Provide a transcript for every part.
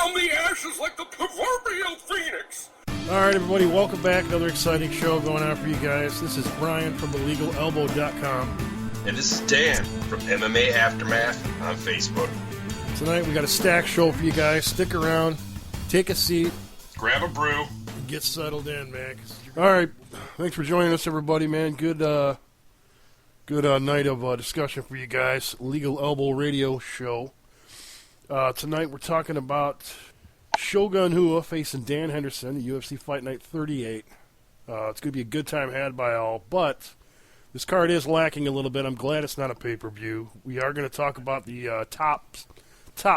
from the ashes like the proverbial phoenix. All right, everybody, welcome back. Another exciting show going on for you guys. This is Brian from thelegalelbow.com. And this is Dan from MMA Aftermath on Facebook. Tonight we got a stacked show for you guys. Stick around, take a seat, grab a brew, and get settled in, man. All right, thanks for joining us, everybody, man. Good night of discussion for you guys. Legal Elbow Radio Show. Tonight we're talking about Shogun Rua facing Dan Henderson, UFC Fight Night 38. It's going to be a good time had by all, but this card is lacking a little bit. I'm glad it's not a pay-per-view. We are going to talk about the top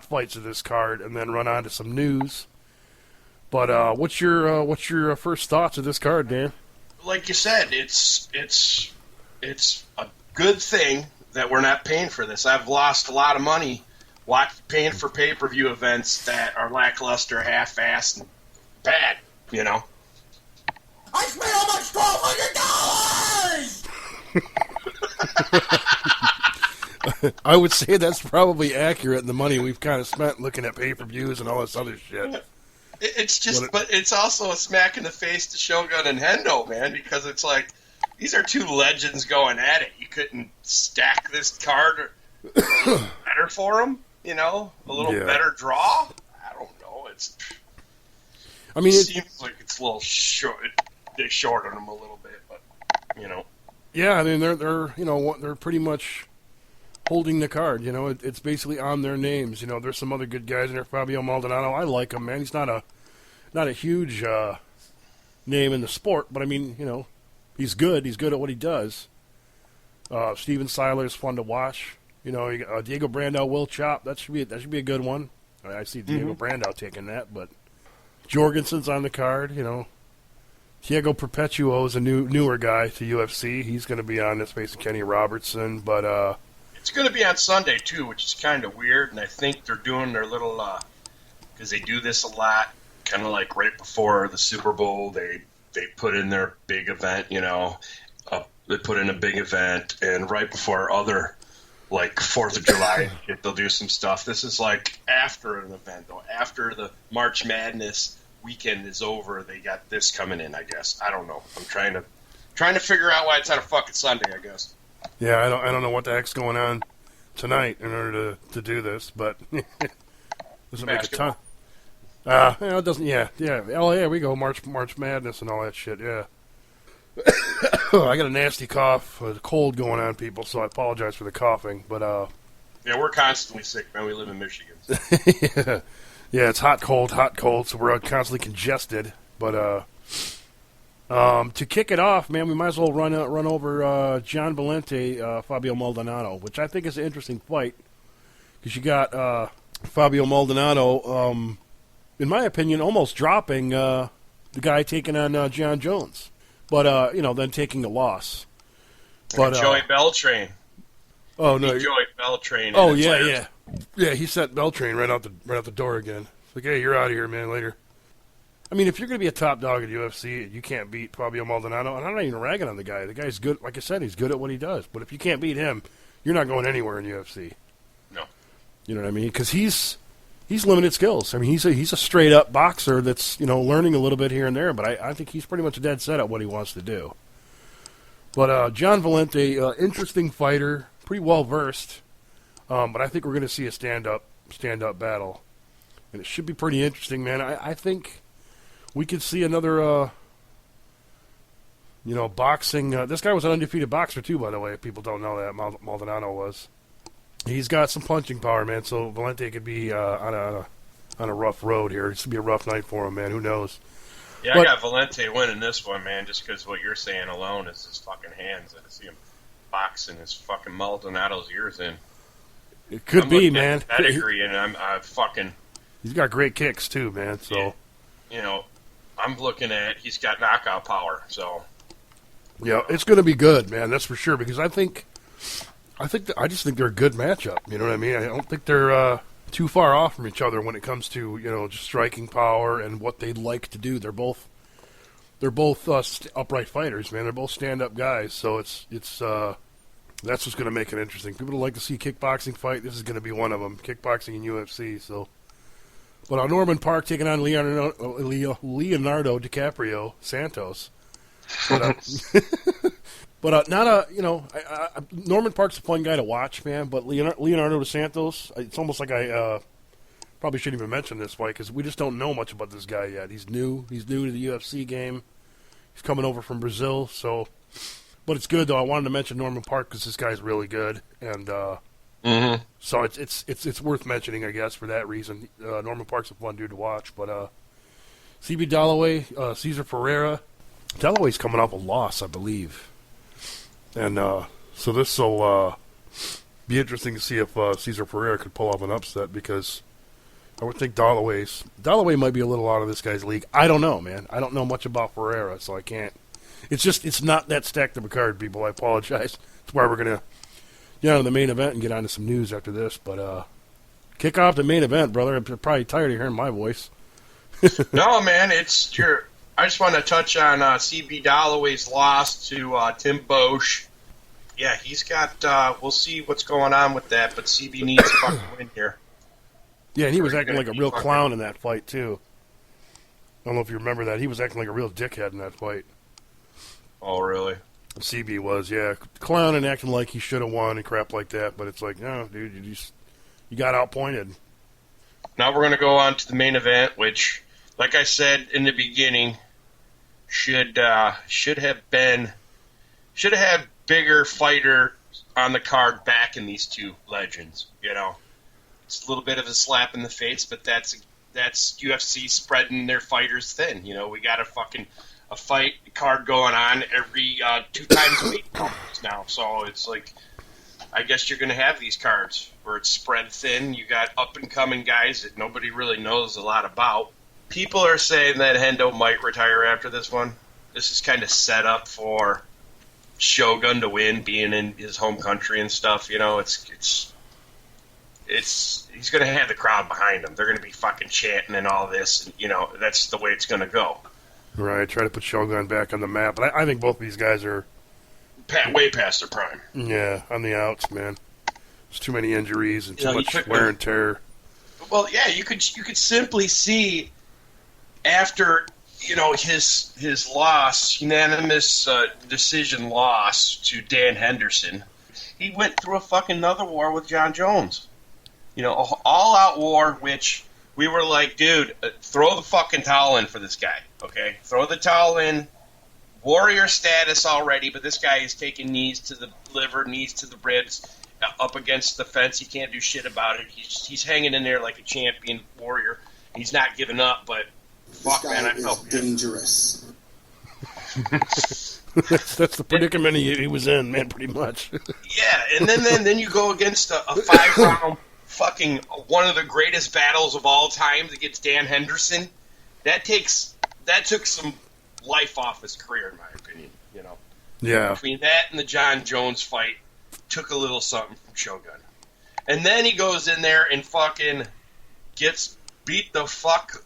fights of this card and then run on to some news. But what's your first thoughts of this card, Dan? Like you said, it's a good thing that we're not paying for this. I've lost a lot of money paying for pay-per-view events that are lackluster, half-assed, and bad, you know. I spent almost $1,200! I would say that's probably accurate in the money we've kind of spent looking at pay-per-views and all this other shit. It's just, but it's also a smack in the face to Shogun and Hendo, man, because it's like, these are two legends going at it. You couldn't stack this card better for them, you know? A little better draw? I don't know. It seems like it's a little short. They shorted them a little bit, but, you know. Yeah, I mean, they're pretty much holding the card, you know. It's basically on their names, you know. There's some other good guys in there. Fabio Maldonado, I like him, man. He's not a huge name in the sport, but I mean, you know, he's good. He's good at what he does. Steven Seiler is fun to watch. You know, Diego Brandao will chop. That should be a good one. I see Diego Brandao taking that, but Jorgensen's on the card. You know, Diego Perpetuo is a newer guy to UFC. He's going to be on this facing Kenny Robertson, but it's going to be on Sunday too, which is kind of weird. And I think they're doing their little because they do this a lot, kind of like right before the Super Bowl. They put in their big event, you know. They put in a big event, and right before other, like 4th of July, they'll do some stuff. This is like after an event, though. After the March Madness weekend is over, they got this coming in, I guess. I don't know. I'm trying to figure out why it's on a fucking Sunday, I guess. Yeah, I don't know what the heck's going on tonight in order to do this, but doesn't make a ton. It doesn't. Yeah. Oh, yeah, we go March Madness and all that shit. Yeah. I got a nasty cough, a cold going on, people. So I apologize for the coughing, but yeah, we're constantly sick, man. We live in Michigan. yeah, it's hot, cold, so we're constantly congested. But to kick it off, man, we might as well run over John Valente, Fabio Maldonado, which I think is an interesting fight because you got Fabio Maldonado, in my opinion, almost dropping the guy taking on John Jones, but then taking a loss. But Joey Beltran. Oh no, Joey Beltran. Oh yeah. He sent Beltran right out the door again. It's like, hey, you're out of here, man. Later. I mean, if you're going to be a top dog at UFC, you can't beat Fabio Maldonado. And I'm not even ragging on the guy. The guy's good. Like I said, he's good at what he does. But if you can't beat him, you're not going anywhere in UFC. No. You know what I mean? Because he's limited skills. I mean, he's a straight up boxer that's learning a little bit here and there. But I think he's pretty much dead set at what he wants to do. But John Valente, interesting fighter, pretty well versed. But I think we're going to see a stand up battle, and it should be pretty interesting, man. I think we could see another, boxing. This guy was an undefeated boxer, too, by the way. If people don't know that, Maldonado was. He's got some punching power, man, so Valente could be on a rough road here. It's going to be a rough night for him, man. Who knows? Yeah, I got Valente winning this one, man, just because what you're saying alone is his fucking hands. I see him boxing his fucking Maldonado's ears in. It could be, man. Pedigree, and I'm fucking... He's got great kicks, too, man, so... I'm looking at he's got knockout power, so yeah, it's going to be good, man. That's for sure. Because I just think they're a good matchup. You know what I mean? I don't think they're too far off from each other when it comes to just striking power and what they'd like to do. They're both upright fighters, man. They're both stand-up guys. So it's that's what's going to make it interesting. People would like to see kickboxing fight. This is going to be one of them. Kickboxing and UFC. So, But Norman Park taking on Leonardo DiCaprio Santos. But not a, Norman Park's a fun guy to watch, man. But Leonardo Santos, it's almost like I probably shouldn't even mention this fight because we just don't know much about this guy yet. He's new. He's new to the UFC game. He's coming over from Brazil, so. But it's good though. I wanted to mention Norman Park because this guy's really good, and so it's worth mentioning, I guess, for that reason. Norman Park's a fun dude to watch. But CB Dalloway, Cesar Ferreira. Dalloway's coming off a loss, I believe. And so this will be interesting to see if Cesar Ferreira could pull off an upset because I would think Dalloway might be a little out of this guy's league. I don't know, man. I don't know much about Ferreira, so I can't. It's not that stacked of a card, people. I apologize. That's why we're going to get on to the main event and get on to some news after this. But kick off the main event, brother. I'm probably tired of hearing my voice. No, man. I just want to touch on CB Dalloway's loss to Tim Bosch. Yeah, he's got. We'll see what's going on with that, but CB needs to fucking win here. Yeah, and he was acting like a real clown in that fight too. I don't know if you remember that. He was acting like a real dickhead in that fight. Oh, really? CB was, yeah, clown and acting like he should have won and crap like that. But it's like, no, dude, you got outpointed. Now we're going to go on to the main event, which, like I said in the beginning, should have had bigger fighter on the card backing these two legends. It's a little bit of a slap in the face, but that's UFC spreading their fighters thin. We got a fight card going on every 2 times a week now. So it's like, I guess you're going to have these cards where it's spread thin. You got up-and-coming guys that nobody really knows a lot about. People are saying that Hendo might retire after this one. This is kind of set up for Shogun to win, being in his home country and stuff. He's going to have the crowd behind him. They're going to be fucking chanting and all this. And, that's the way it's going to go. Right, try to put Shogun back on the map. But I think both of these guys are way past their prime. Yeah, on the outs, man. There's too many injuries and too much wear and tear. Well, yeah, you could simply see after his loss, unanimous decision loss to Dan Henderson, he went through a fucking another war with John Jones. All out war, which we were like, dude, throw the fucking towel in for this guy. Okay, throw the towel in. Warrior status already, but this guy is taking knees to the liver, knees to the ribs, up against the fence. He can't do shit about it. He's hanging in there like a champion warrior. He's not giving up, but fuck, man, I felt dangerous. That's the predicament he was in, man, pretty much. Yeah, and then you go against a 5-round fucking one of the greatest battles of all time against Dan Henderson. That took some life off his career, in my opinion. Yeah. Between that and the John Jones fight, took a little something from Shogun. And then he goes in there and fucking gets beat the fuck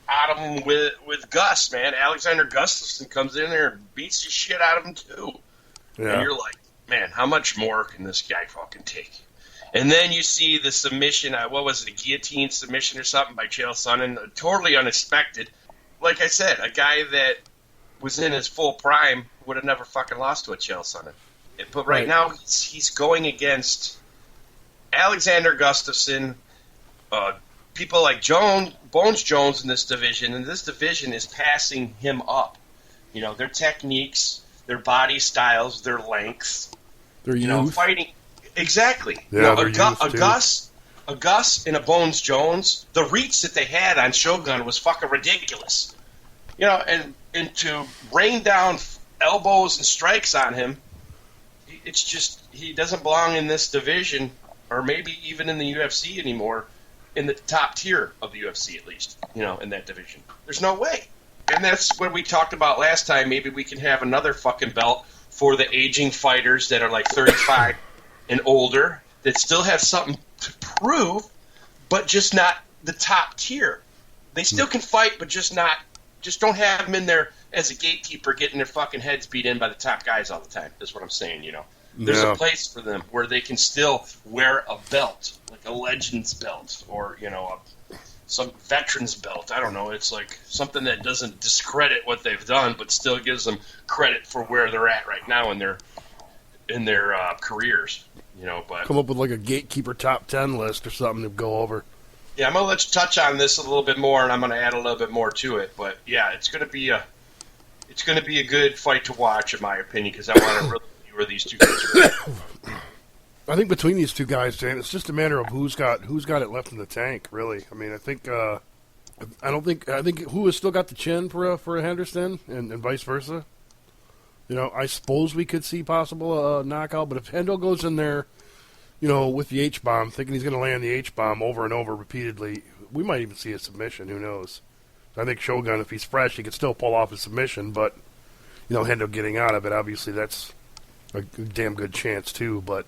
out of him with Gus, man. Alexander Gustafsson comes in there and beats the shit out of him, too. Yeah. And you're like, man, how much more can this guy fucking take? And then you see the submission, what was it, a guillotine submission or something by Chael Sonnen, totally unexpected. Like I said, a guy that was in his full prime would have never fucking lost to a Chael Sonnen. But right now, he's going against Alexander Gustafsson, people like Bones Jones in this division, and this division is passing him up. Their techniques, their body styles, their length, their youth. Fighting. Exactly. Yeah, a Gus and a Bones Jones, the reach that they had on Shogun was fucking ridiculous. And to rain down elbows and strikes on him, it's just, he doesn't belong in this division, or maybe even in the UFC anymore, in the top tier of the UFC at least, in that division. There's no way. And that's what we talked about last time. Maybe we can have another fucking belt for the aging fighters that are like 35 and older that still have something to prove, but just not the top tier. They still can fight, but just don't have them in there as a gatekeeper getting their fucking heads beat in by the top guys all the time. That's what I'm saying, There's a place for them where they can still wear a belt, like a Legends belt, or, some veterans belt. I don't know. It's like something that doesn't discredit what they've done, but still gives them credit for where they're at right now in their careers. You know, but Come up with like a gatekeeper top 10 list or something to go over. yeah, I'm gonna let you touch on this a little bit more, and I'm gonna add a little bit more to it. But yeah, it's gonna be a good fight to watch, in my opinion, because I want to really see where these two guys are at. I think between these two guys, Dan, it's just a matter of who's got it left in the tank. Really, I mean, I think who has still got the chin for a Henderson, and vice versa. You know, I suppose we could see possible knockout, but if Hendo goes in there, you know, with the H-bomb, thinking he's going to land the H-bomb over and over repeatedly, we might even see a submission. Who knows? I think Shogun, if he's fresh, he could still pull off a submission, but you know, Hendo getting out of it, obviously that's a damn good chance too. But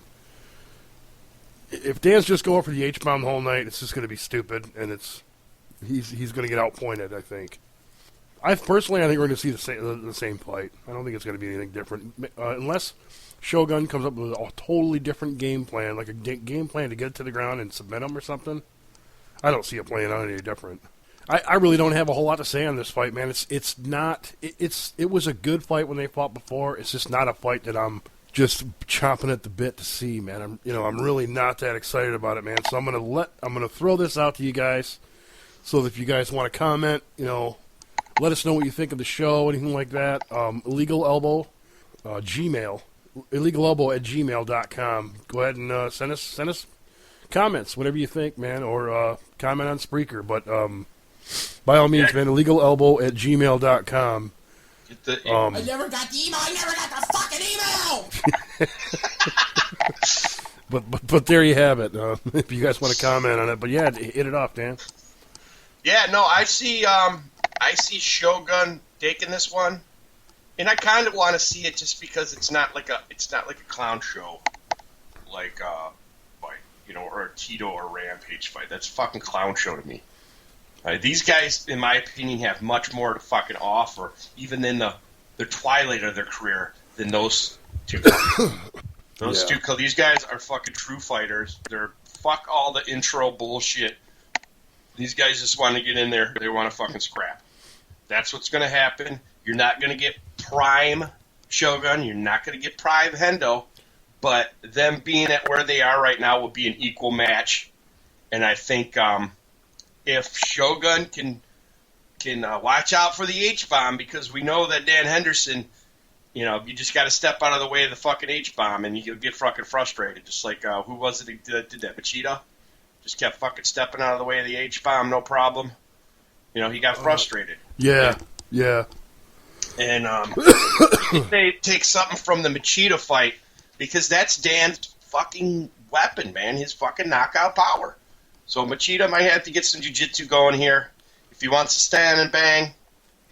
if Dan's just going for the H-bomb the whole night, it's just going to be stupid, and he's going to get outpointed, I think. I think we're going to see the same fight. I don't think it's going to be anything different, unless Shogun comes up with a totally different game plan, like a game plan to get it to the ground and submit him or something. I don't see it playing out any different. I really don't have a whole lot to say on this fight, man. It was a good fight when they fought before. It's just not a fight that I'm just chomping at the bit to see, man. I'm really not that excited about it, man. So I'm gonna throw this out to you guys. So if you guys want to comment, you know, let us know what you think of the show, anything like that. Illegal Elbow, Gmail, illegalelbow@gmail.com. Go ahead and send us comments, whatever you think, man, or comment on Spreaker. But by all means, man, illegaelbow@gmail.com. I never got the email. I never got the fucking email. but there you have it. If you guys want to comment on it, but yeah, hit it off, Dan. Yeah, no, I see Shogun taking this one, and I kind of want to see it just because it's not like a clown show, like you know, or a Tito or Rampage fight. That's a fucking clown show to me. These guys, in my opinion, have much more to fucking offer, even in the twilight of their career, than those two guys. These guys are fucking true fighters. They're fuck all the intro bullshit. These guys just want to get in there. They want to fucking scrap. That's what's going to happen. You're not going to get prime Shogun. You're not going to get prime Hendo. But them being at where they are right now will be an equal match. And I think if Shogun can watch out for the H-bomb, because we know that Dan Henderson, you know, you just got to step out of the way of the fucking H-bomb and you'll get fucking frustrated. Just like, who was it that did that? Machida? Just kept fucking stepping out of the way of the H-bomb, no problem. You know, he got frustrated. Yeah. And if they take something from the Machida fight, because that's Dan's fucking weapon, man, his fucking knockout power. So Machida might have to get some jiu-jitsu going here. If he wants to stand and bang,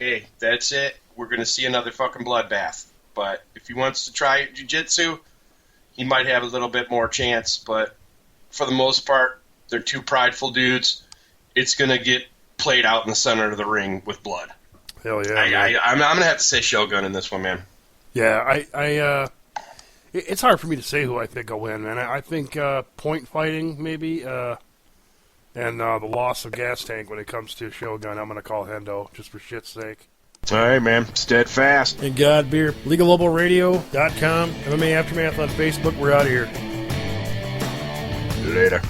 hey, that's it. We're going to see another fucking bloodbath. But if he wants to try jiu-jitsu, he might have a little bit more chance. But for the most part, they're two prideful dudes. It's going to get played out in the center of the ring with blood. Hell yeah. I'm going to have to say Shogun in this one, man. Yeah, it's hard for me to say who I think will win, man. I think point fighting, maybe, and the loss of gas tank when it comes to Shogun, I'm going to call Hendo, just for shit's sake. All right, man. Steadfast. And God beer. LegalLobelRadio.com. MMA Aftermath on Facebook. We're out of here. Later.